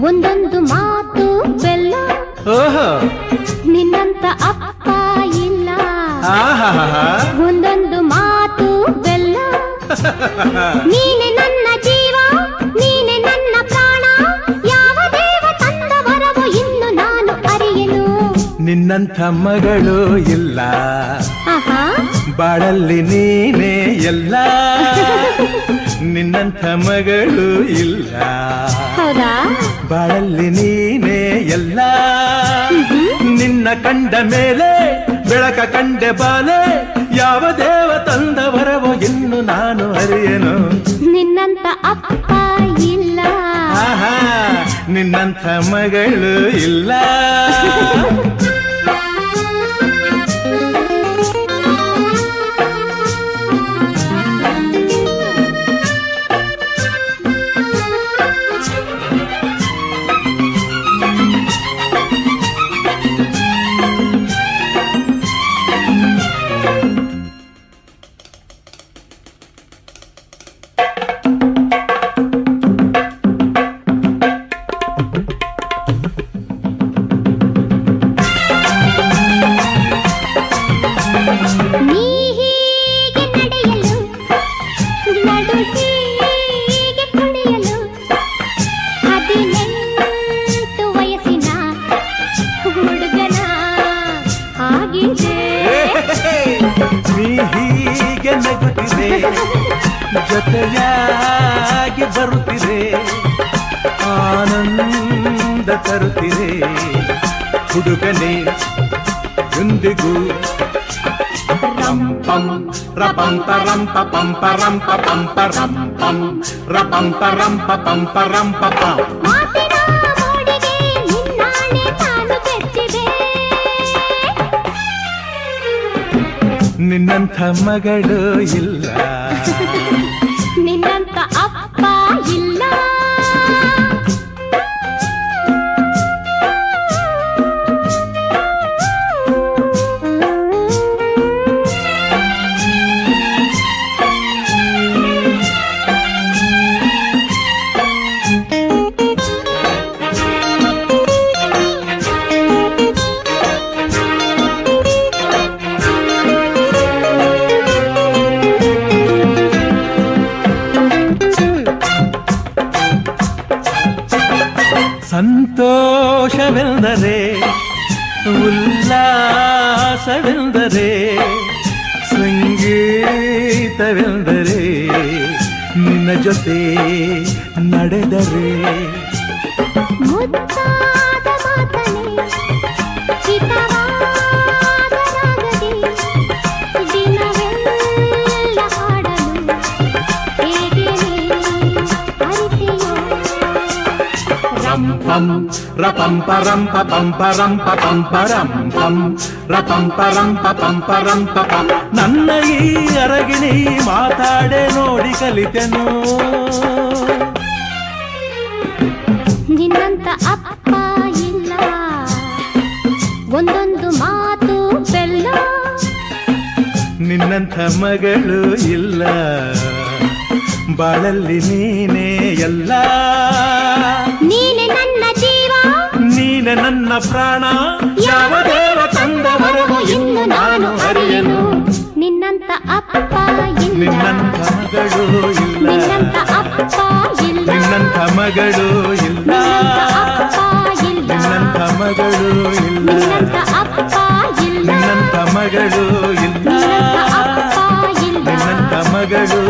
ಒಂದೊಂದು ಮಾತು ಬೆಲ್ಲ, ನಿನ್ನಂತ ಅಪ್ಪ ಇಲ್ಲ. ಒಂದೊಂದು ಮಾತು ಬೆಲ್ಲ, ನೀನೆ ನನ್ನ ಜೀವ, ನೀನೆ ನನ್ನ ಪ್ರಾಣ, ಯಾವ ದೇವ ತಂದ ವರವೋ ಇನ್ನು ನಾನು ಅರಿಯೆನು. ನಿನ್ನಂಥ ಮಗಳು ಇಲ್ಲ, ಬಾಳಲ್ಲಿ ನೀನೇ ಎಲ್ಲ. ನಿನ್ನಂಥ ಮಗಳು ಇಲ್ಲ, ಬಾಳಲ್ಲಿ ನೀನೇ ಎಲ್ಲ. ನಿನ್ನ ಕಂಡ ಮೇಲೆ ಬೆಳಕ ಕಂಡೆ ಬಾಲೆ, ಯಾವ ದೇವ ತಂದ ವರವೋ ಇನ್ನು ನಾನು ಅರಿಯೆನು. ನಿನ್ನಂತ ಅಪ್ಪ ಇಲ್ಲ, ನಿನ್ನಂಥ ಮಗಳು ಇಲ್ಲ. ಹೀಗೆ ನಗುತ್ತಿದೆ, ಜೊತೆಯಾಗಿ ಬರುತ್ತಿದೆ, ಆನಂದ ತರುತ್ತಿದೆ ಹುಡುಗನೇ ಎಂದಿಗೂ. ರಂಪಂ ರಪಂಪ ರಂಪ ಪಂಪ ರಂಪ ಪಂಪ ರಂಪಂ ರಪಂಪ ರಂಪ ಪಂಪ ರಂಪ ಪಂ. ನಿನ್ನಂಥ ಮಗಳು ಇಲ್ಲ, ನಿನ್ನಂತ ಅಪ್ಪ ಇಲ್ಲ. ಸಂತೋಷವೆಂದರೆ, ಉಲ್ಲಾಸವೆಂದರೆ, ಸಂಗೀತವೆಂದರೆ, ನಿನ್ನ ಜೊತೆ ನಡೆದರೆ. ಮುದ್ದಾದ ಮಾತನೆ, ಹಿತವಾದ ರಾಗದಿ, ದಿನವೆಲ್ಲ ಹಾಡಲು ಹೇಗೆ ಅರಿತೆಯೋ. ರಂಪಂ ರಪಂಪ ರಂಪ ಪಂಪ ರಂಪ ಪಂಪ ರಂಪಂ ರಪಂಪ ರಂಪ ಪಂಪ ರಂಪ ಪಂ. ನನ್ನ ಈ ಅರಗಿಣಿ ಮಾತಾಡೆ ನೋಡಿ ಕಲಿತೆನು. ನಿನ್ನಂತ ಅಪ್ಪ ಇಲ್ಲ, ಒಂದೊಂದು ಮಾತು ಬೆಲ್ಲ, ನಿನ್ನಂಥ ಮಗಳು ಇಲ್ಲ, ಬಾಳಲ್ಲಿ ನೀನೇ ಎಲ್ಲ. ನೀನೆ ನನ್ನ ಜೀವ, ನೀನೆ ನನ್ನ ಪ್ರಾಣ, ಯಾವ ದೇವ ತಂದ ವರವೋ ಇನ್ನು ನಾನು ಅರಿಯೆನು. ನಿನ್ನಂತ ಅಪ್ಪ ಇಲ್ಲ, ನಿನ್ನಂಥ ಮಗಳು ಇಲ್ಲ, ನಿನ್ನಂತ ಅಪ್ಪ ಇಲ್ಲ, ನಿನ್ನಂಥ ಮಗಳು ಇಲ್ಲ, ನಿನ್ನಂಥ ಮಗಳು ಇಲ್ಲ, ನಿನ್ನಂತ ಅಪ್ಪ ಇಲ್ಲ, ನಿನ್ನಂಥ ಮಗಳು ಇಲ್ಲ, ನಿನ್ನಂತ ಅಪ್ಪ ಇಲ್ಲ, ನಿನ್ನಂಥ ಮಗಳು